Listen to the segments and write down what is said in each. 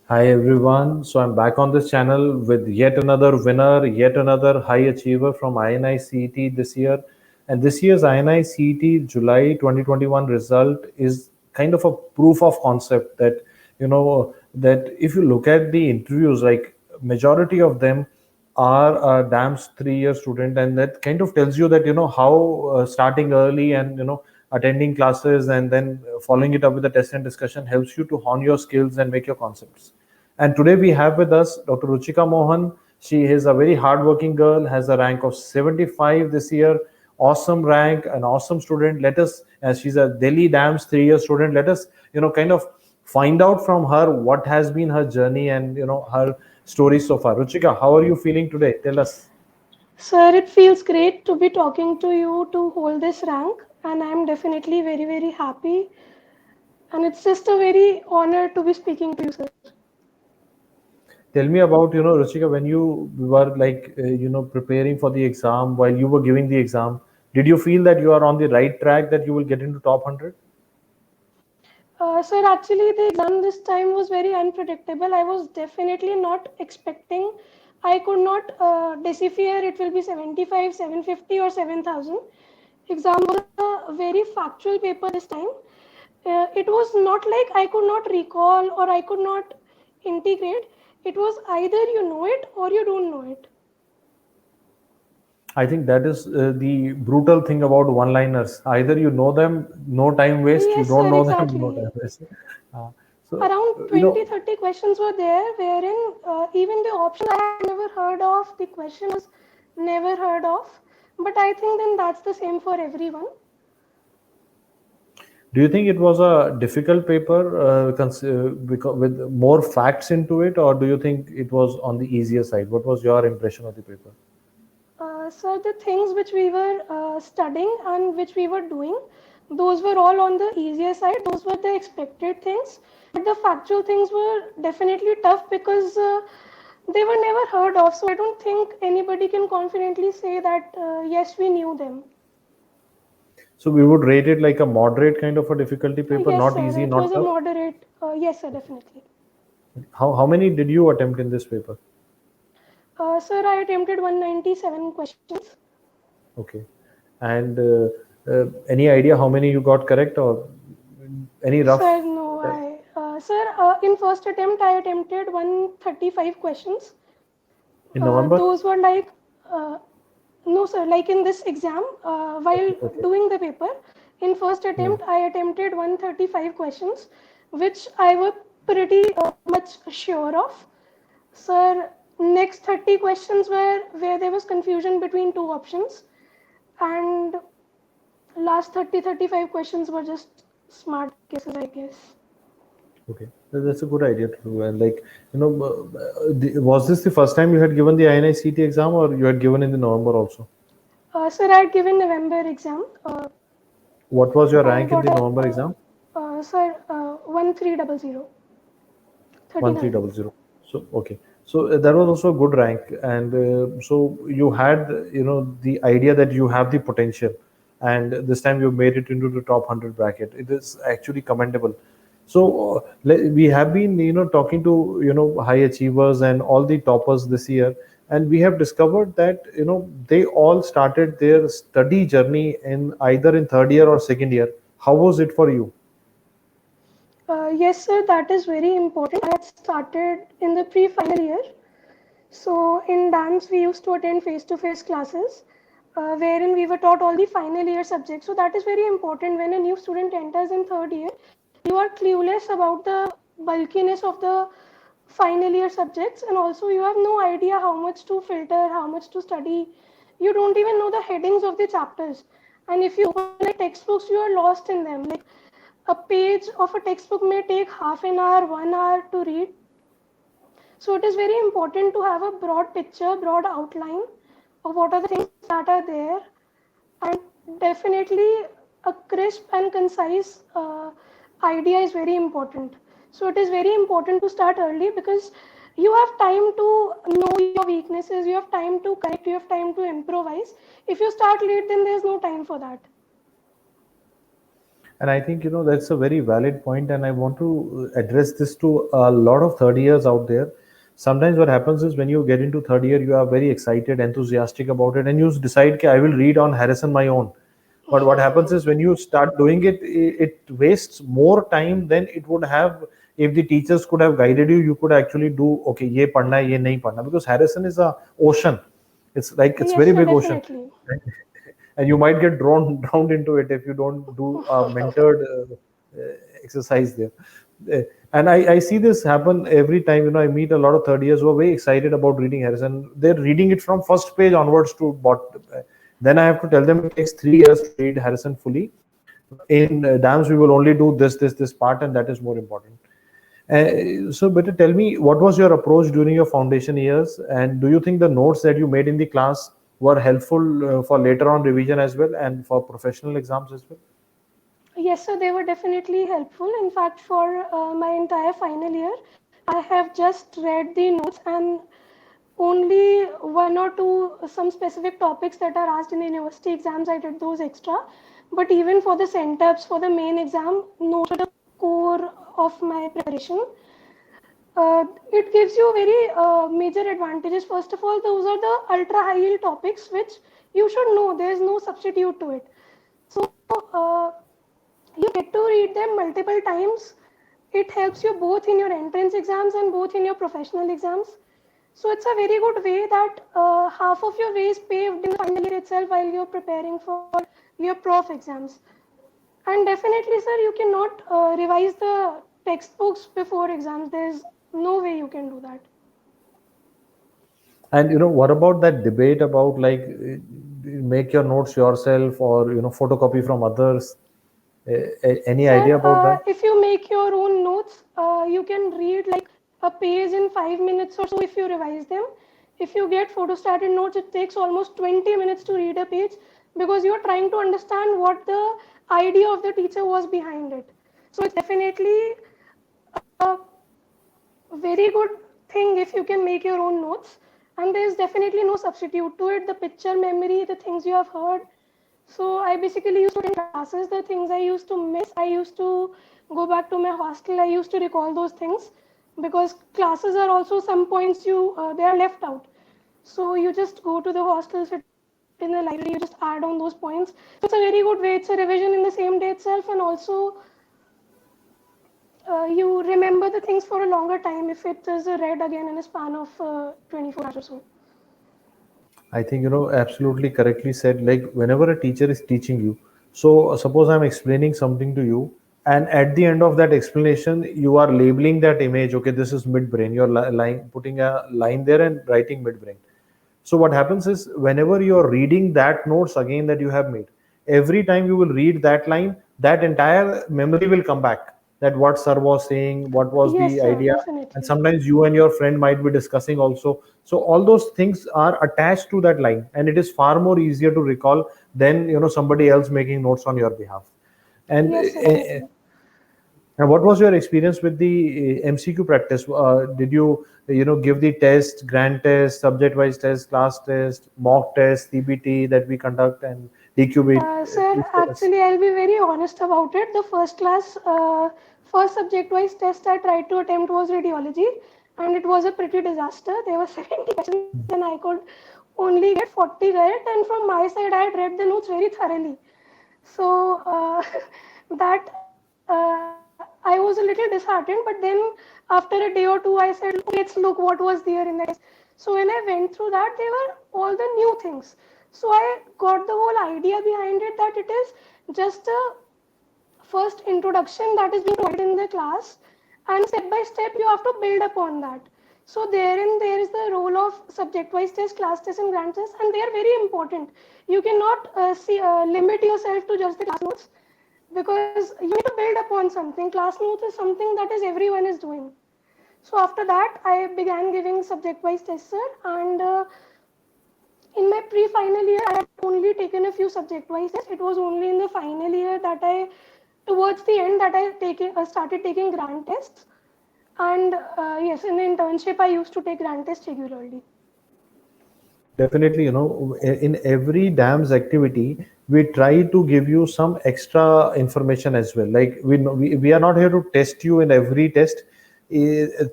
Hi everyone. So I'm back on this channel with yet another winner, yet another high achiever from INI CET this year. And this year's INI CET July 2021 result is kind of a proof of concept that that if you look at the interviews, like majority of them are a DAMS 3 year student, and that kind of tells you that how starting early and attending classes and then following it up with a test and discussion helps you to hone your skills and make your concepts. And today we have with us Dr. Ruchika Mohan. She is a very hardworking girl, has a rank of 75 this year. Awesome rank, an awesome student. Let us, as she's a Delhi DAMS 3 year student, let us, kind of find out from her what has been her journey and, her story so far. Ruchika, how are you feeling today? Tell us. Sir, it feels great to be talking to you to hold this rank, and I'm definitely very, very happy. And it's just a very honor to be speaking to you, sir. Tell me about, Ruchika, when you were like, preparing for the exam, while you were giving the exam, did you feel that you are on the right track, that you will get into top 100? Sir, actually, the exam this time was very unpredictable. I was definitely not expecting. I could not decipher it will be 75, 750, or 7,000. Exam was a very factual paper this time. It was not like I could not recall or I could not integrate. It was either you know it or you don't know it. I think that is the brutal thing about one-liners. Either you know them, no time waste. You Yes, don't sir, know them, no exactly. time waste. Uh, so, Around you 20, know, 30 questions were there, wherein even the options I had never heard of, the question was never heard of. But I think then that's the same for everyone. do you think it was a difficult paper with more facts into it, or do you think it was on the easier side? What was your impression of the paper? So the things which we were studying and which we were doing, those were all on the easier side. Those were the expected things. But the factual things were definitely tough because they were never heard of. So I don't think anybody can confidently say that, yes, we knew them. So we would rate it like a moderate kind of a difficulty paper, Yes, not sir. easy, It was not a tough. moderate. Yes, sir, definitely. How many did you attempt in this paper? Sir, I attempted 197 questions. Okay. And any idea how many you got correct, or any rough? Sir, no, sir, in first attempt, I attempted 135 questions. In November? Those were like, uh, no, sir, like in this exam, while Okay, okay. doing the paper, in first Hmm. attempt, I attempted 135 questions, which I was pretty much sure of. Sir, next 30 questions were where there was confusion between two options, and last 30, 35 questions were just smart guesses, I guess. Okay. That's a good idea to do. And like, was this the first time you had given the INICT exam, or you had given in the November also? Sir, I had given November exam. What was your I rank in got the a, November exam? sir, 1300, 1300. 1300. So okay, so that was also a good rank, and so you had the idea that you have the potential, and this time you made it into the top 100 bracket. It is actually commendable. So we have been talking to high achievers and all the toppers this year, and we have discovered that they all started their study journey in either in third year or second year. How was it for you? Yes, sir, that is very important. I had started in the pre-final year. So in dance, we used to attend face-to-face classes, wherein we were taught all the final year subjects. So that is very important when a new student enters in third year. You are clueless about the bulkiness of the final year subjects, and also you have no idea how much to filter, how much to study. You don't even know the headings of the chapters. And if you open like textbooks, you are lost in them. Like a page of a textbook may take half an hour, 1 hour to read. So it is very important to have a broad picture, broad outline of what are the things that are there, and definitely a crisp and concise idea is very important. So it is very important to start early because you have time to know your weaknesses, you have time to correct, you have time to improvise. If you start late, then there's no time for that. And I think, that's a very valid point, and I want to address this to a lot of third years out there. Sometimes what happens is when you get into third year, you are very excited, enthusiastic about it, and you decide, okay, I will read on Harrison my own. But what happens is when you start doing it, it wastes more time than it would have if the teachers could have guided you. You could actually do, okay, ye padna hai, ye nahi padna, because Harrison is a ocean. It's like it's Yes, very sir, big ocean, definitely. and you might get drawn drowned into it if you don't do a mentored exercise there. And I see this happen every time. I meet a lot of third years who are very excited about reading Harrison. They're reading it from first page onwards to bot. Then I have to tell them it takes 3 years to read Harrison fully. In dams, we will only do this part, and that is more important. So, better tell me, what was your approach during your foundation years, and do you think the notes that you made in the class were helpful for later on revision as well, and for professional exams as well? Yes, sir, they were definitely helpful. In fact, for my entire final year, I have just read the notes and only one or two some specific topics that are asked in the university exams, I did those extra. But even for the centups, for the main exam, notes were the core of my preparation. It gives you very major advantages. First of all, those are the ultra high yield topics which you should know. There is no substitute to it. So you get to read them multiple times. It helps you both in your entrance exams and both in your professional exams. So it's a very good way that half of your way is paved in the final year itself while you're preparing for your prof exams. And definitely, sir, you cannot revise the textbooks before exams. There's no way you can do that. And what about that debate about, like, make your notes yourself or photocopy from others? Any Sir, idea about that? if you make your own notes, you can read like a page in 5 minutes or so if you revise them. If you get photostated notes, it takes almost 20 minutes to read a page because you're trying to understand what the idea of the teacher was behind it. So it's definitely a very good thing if you can make your own notes. And there's definitely no substitute to it. The picture memory, the things you have heard. So I basically used to attend classes, the things I used to miss. I used to go back to my hostel. I used to recall those things because classes are also some points they are left out. So you just go to the hostel, sit in the library, you just add on those points. So it's a very good way. It's a revision in the same day itself, and also you remember the things for a longer time if it is read again in a span of 24 hours or so. I think, absolutely correctly said. Like, whenever a teacher is teaching you, so suppose I'm explaining something to you, and at the end of that explanation, you are labeling that image. Okay, this is midbrain. You're putting a line there and writing midbrain. So what happens is whenever you're reading that notes again that you have made, every time you will read that line, that entire memory will come back. That what sir was saying, what was Yes, the sir, idea, and definitely. sometimes you and your friend might be discussing also. So all those things are attached to that line, and it is far more easier to recall than somebody else making notes on your behalf. And Yes, sir, definitely. and what was your experience with the MCQ practice? Did you, give the test, grand test, subject-wise test, class test, mock test, CBT that we conduct, and DQB? Sir, Please tell us. actually, I'll be very honest about it. The first class, first subject-wise test I tried to attempt was radiology, and it was a pretty disaster. There were 70 questions, and I could only get 40 correct. And from my side, I had read the notes very thoroughly. So that I was a little disheartened. But then after a day or two, I said, okay, let's look what was there in the test. So when I went through that, they were all the new things. So I got the whole idea behind it that it is just a first introduction that is being provided in the class, and step by step you have to build upon that. So therein there is the role of subject wise test, class test, and grand test, and they are very important. You cannot limit yourself to just the class notes because you need to build upon something. Class notes is something that is everyone is doing. So after that, I began giving subject-wise tests, sir, and in my pre-final year, I had only taken a few subject-wise tests. It was only in the final year that towards the end, that I started taking grand tests. And yes, in the internship, I used to take grand tests regularly. Definitely, in every DAMS activity, we try to give you some extra information as well. Like we are not here to test you in every test.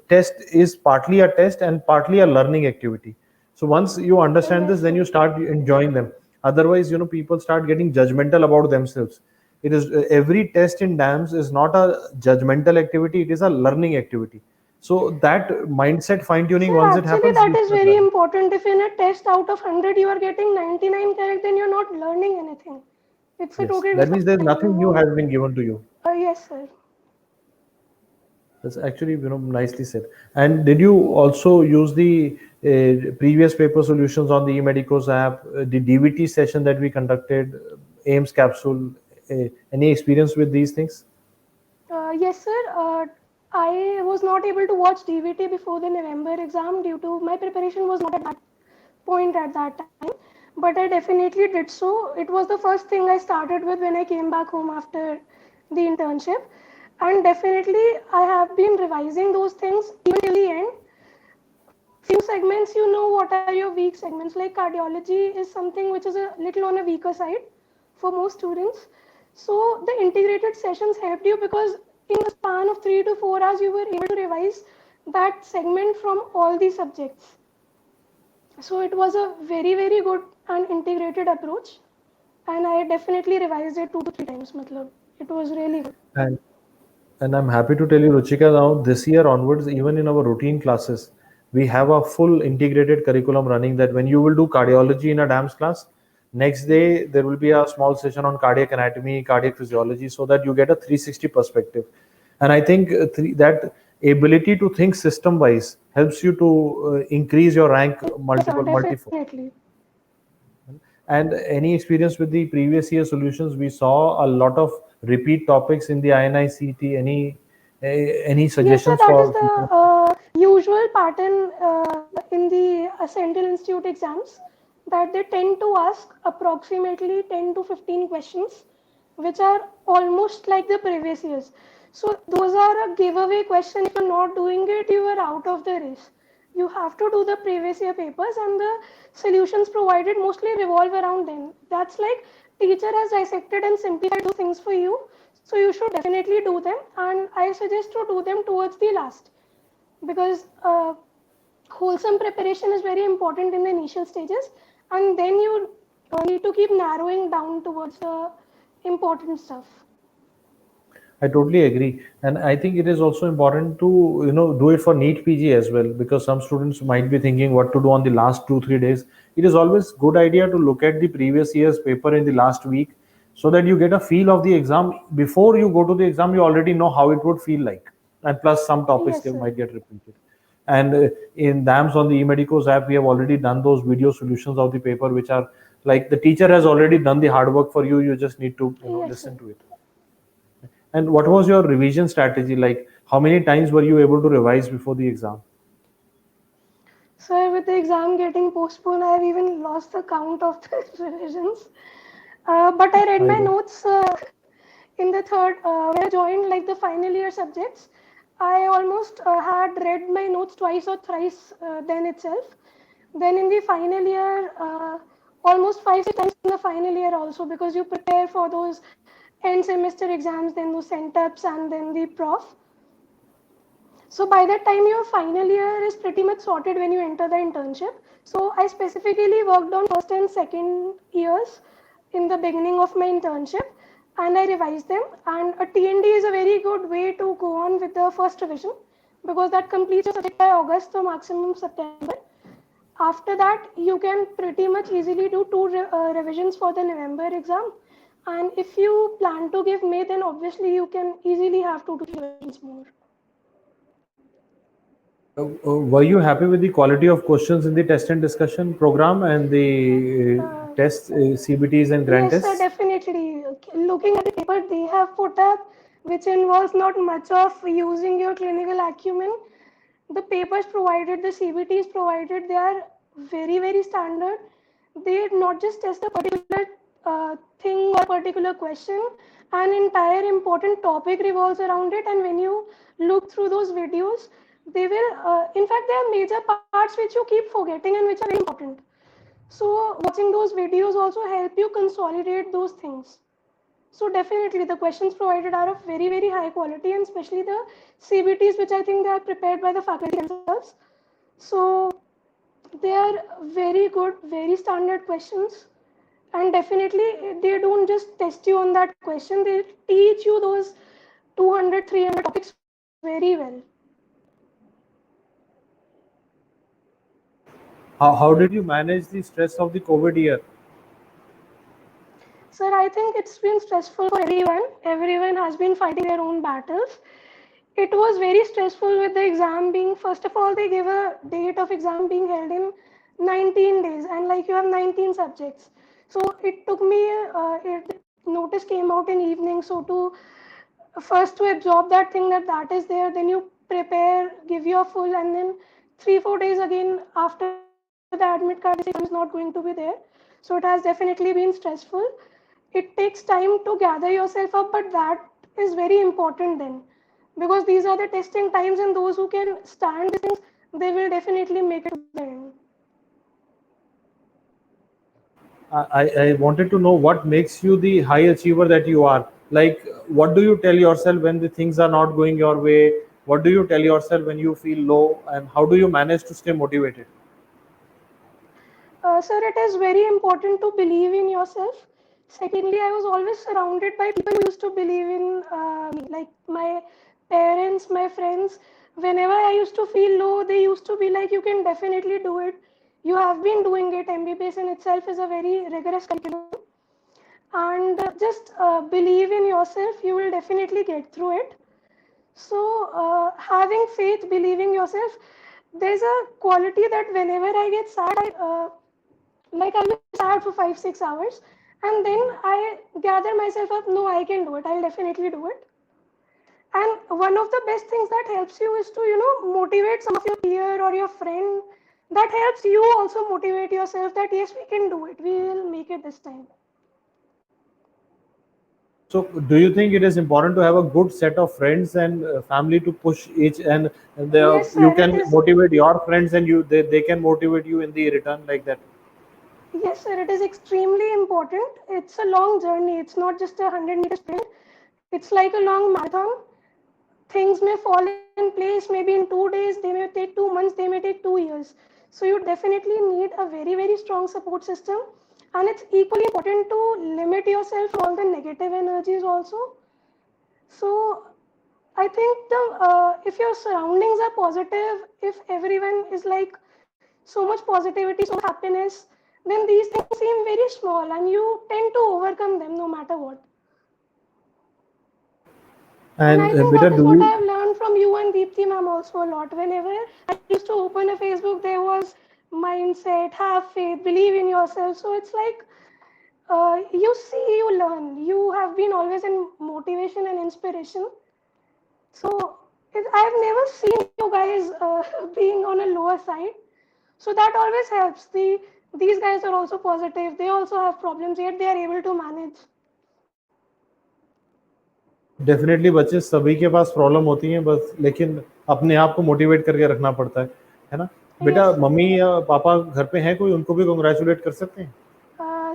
Test is partly a test and partly a learning activity. So once you understand Yes, this, then sir. you start enjoying them. Otherwise, people start getting judgmental about themselves. It is every test in DAMS is not a judgmental activity. It is a learning activity. So that mindset fine tuning, Sir, once it actually, happens, that you is start very learning. important. If in a test out of 100 you are getting 99 correct, then you're not learning anything. It's a Yes, total that waste means of there's time to nothing new know. has been given to you. Yes, sir. That's actually, nicely said. And did you also use the previous paper solutions on the eMedicos app, the DVT session that we conducted, AIMS capsule? Any experience with these things? Yes, sir. I was not able to watch DVT before the November exam due to my preparation was not at that point at that time. But I definitely did so. It was the first thing I started with when I came back home after the internship. And definitely, I have been revising those things even till the end. Few segments, you know what are your weak segments. Like cardiology is something which is a little on a weaker side for most students. So the integrated sessions helped you because in the span of 3 to 4 hours, you were able to revise that segment from all the subjects. So it was a very, very good and integrated approach. And I definitely revised it 2 to 3 times. Matlab, it was really good. And And I'm happy to tell you, Ruchika, now this year onwards, even in our routine classes, we have a full integrated curriculum running that when you will do cardiology in a DAMS class, next day there will be a small session on cardiac anatomy, cardiac physiology, so that you get a 360 perspective. And I think that ability to think system wise helps you to increase your rank Yes, sir, multifold. definitely. And any experience with the previous year solutions? We saw a lot of repeat topics in the INICT. Any Yes, sir, suggestions that is for the people? usual pattern in the Central Institute exams that they tend to ask approximately 10 to 15 questions, which are almost like the previous years. So, those are a giveaway question. If you're not doing it, you are out of the race. You have to do the previous year papers, and the solutions provided mostly revolve around them. That's like teacher has dissected and simplified those things for you, so you should definitely do them, and I suggest to do them towards the last because wholesome preparation is very important in the initial stages, and then you need to keep narrowing down towards the important stuff. I totally agree, and I think it is also important to do it for NEET PG as well, because some students might be thinking what to do on the last 2 3 days. It is always good idea to look at the previous year's paper in the last week, so that you get a feel of the exam before you go to the exam. You already know how it would feel like, and plus some topics Yes, they sir. might get repeated. And in DAMS on the eMedicos app, we have already done those video solutions of the paper, which are like the teacher has already done the hard work for you. You just need to Yes, sir. listen to it. And what was your revision strategy like? How many times were you able to revise before the exam? So with the exam getting postponed, I have even lost the count of the revisions. But I read I my do. notes in the third, when I joined like the final year subjects. I almost had read my notes twice or thrice then itself. Then in the final year, almost 5 6 times in the final year also, because you prepare for those end semester exams, then those centups, and then the prof. So by that time, your final year is pretty much sorted when you enter the internship. So I specifically worked on first and second years in the beginning of my internship, and I revised them. And a TND is a very good way to go on with the first revision because that completes your subject by August, so maximum September. After that, you can pretty much easily do two revisions for the November exam. And if you plan to give May, then obviously you can easily have 2 to 3 revisions more. Were you happy with the quality of questions in the test and discussion program and the Uh, tests, CBTs and grand Yes, sir, tests? definitely. Looking at the paper they have put up, which involves not much of using your clinical acumen, the papers provided, the CBTs provided, they are very, very standard. They not just test a particular thing or particular question, an entire important topic revolves around it. And when you look through those videos, they will, in fact, there are major parts which you keep forgetting and which are very important. So watching those videos also help you consolidate those things. So definitely the questions provided are of very, very high quality, and especially the CBTs, which I think they are prepared by the faculty themselves. So they are very good, very standard questions. And definitely they don't just test you on that question, they teach you those 200, 300 topics very well. How did you manage the stress of the COVID year? Sir, I think it's been stressful for everyone. Everyone has been fighting their own battles. It was very stressful with the exam being, first of all, they gave a date of exam being held in 19 days, and like you have 19 subjects. So it took me, notice came out in evening. So to first to absorb that thing that is there, then you prepare, give your full, and then 3-4 days again after the admit card is not going to be there. So it has definitely been stressful. It takes time to gather yourself up, but that is very important then, because these are the testing times, and those who can stand these things, they will definitely make it to the end. I wanted to know what makes you the high achiever that you are. Like, what do you tell yourself when the things are not going your way? What do you tell yourself when you feel low? And how do you manage to stay motivated? Sir, it is very important to believe in yourself. Secondly, I was always surrounded by people who used to believe in me, like my parents, my friends. Whenever I used to feel low, they used to be like, "You can definitely do it. You have been doing it. MBBS in itself is a very rigorous curriculum, and just believe in yourself. You will definitely get through it." So, having faith, believing yourself, there's a quality that whenever I get sad, like I'll be sad for 5-6 hours, and then I gather myself up. No, I can do it. I'll definitely do it. And one of the best things that helps you is to motivate some of your peer or your friend. That helps you also motivate yourself that yes, we can do it. We will make it this time. So, do you think it is important to have a good set of friends and family to push each, and Yes, you sir. It can is. motivate your friends, and they can motivate you in the return like that? Yes, sir. It is extremely important. It's a long journey. It's not just a 100-meter sprint. It's like a long marathon. Things may fall in place maybe in 2 days, they may take 2 months, they may take 2 years. So you definitely need a very, very strong support system. And it's equally important to limit yourself from all the negative energies also. So I think the if your surroundings are positive, if everyone is like so much positivity, so much happiness, then these things seem very small and you tend to overcome them no matter what. And And I think Beta, that is do what I you? have learned from you and Deepthi ma'am also a lot. Whenever I used to open a Facebook, there was mindset, have faith, believe in yourself. So it's like you see, you learn. You have been always in motivation and inspiration. So I've never seen you guys being on a lower side. So that always helps. These guys are also positive. They also have problems, yet they are able to manage. Definitely बच्चे सभी के पास problem होती है, बस लेकिन अपने आप को मोटिवेट करके रखना पड़ता है ना? बेटा, Yes, sir. मम्मी या पापा घर पे हैं कोई, उनको भी कंग्रेचुलेट कर सकते हैं?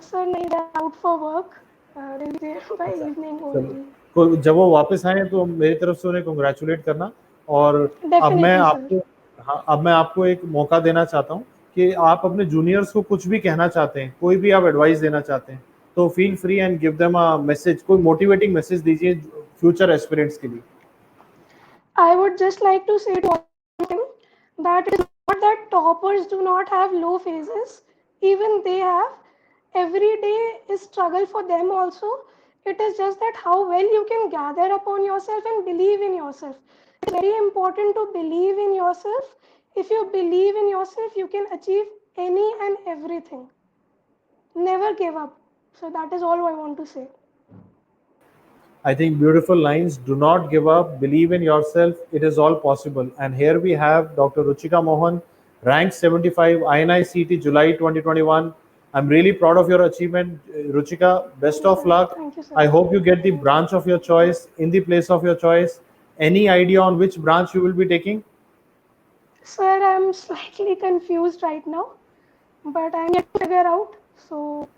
Sir, नहीं, they're out for work. They'll be there by अच्छा, evening चलो, only. तो जब वो वापस आए तो मेरी तरफ से उन्हें कंग्रेचुलेट करना। और अब मैं Definitely, sir. आपको, हाँ, अब मैं आपको एक मौका देना चाहता हूँ कि आप अपने जूनियर्स को कुछ भी कहना चाहते हैं, कोई भी आप एडवाइस देना चाहते हैं, तो feel free and give them a message, कोई मोटिवेटिंग मैसेज दीजिए फ्यूचर एस्पिरेंट्स के लिए। I would just like to say to all of them that it is not that toppers do not have low phases. Even they have. Every day is struggle for them also. It is just that how well you can gather upon yourself and believe in yourself. It's very important to believe in yourself. If you believe in yourself, you can achieve any and everything. Never give up. So that is all I want to say. I think beautiful lines. Do not give up. Believe in yourself. It is all possible. And here we have Dr. Ruchika Mohan, ranked 75, INICT, July 2021. I'm really proud of your achievement, Ruchika. Best of luck. Thank you, sir. I hope you get the branch of your choice in the place of your choice. Any idea on which branch you will be taking? Sir, I'm slightly confused right now. but I'm yet to figure out. So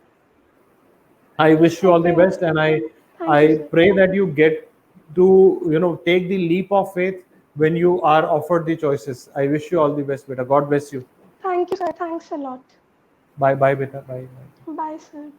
I wish you I all the think, best, and thank you, I sir. pray that you get to take the leap of faith when you are offered the choices. I wish you all the best, beta. God bless you. Thank you, sir. Thanks a lot. Bye, bye, beta. Bye, bye. Bye, sir.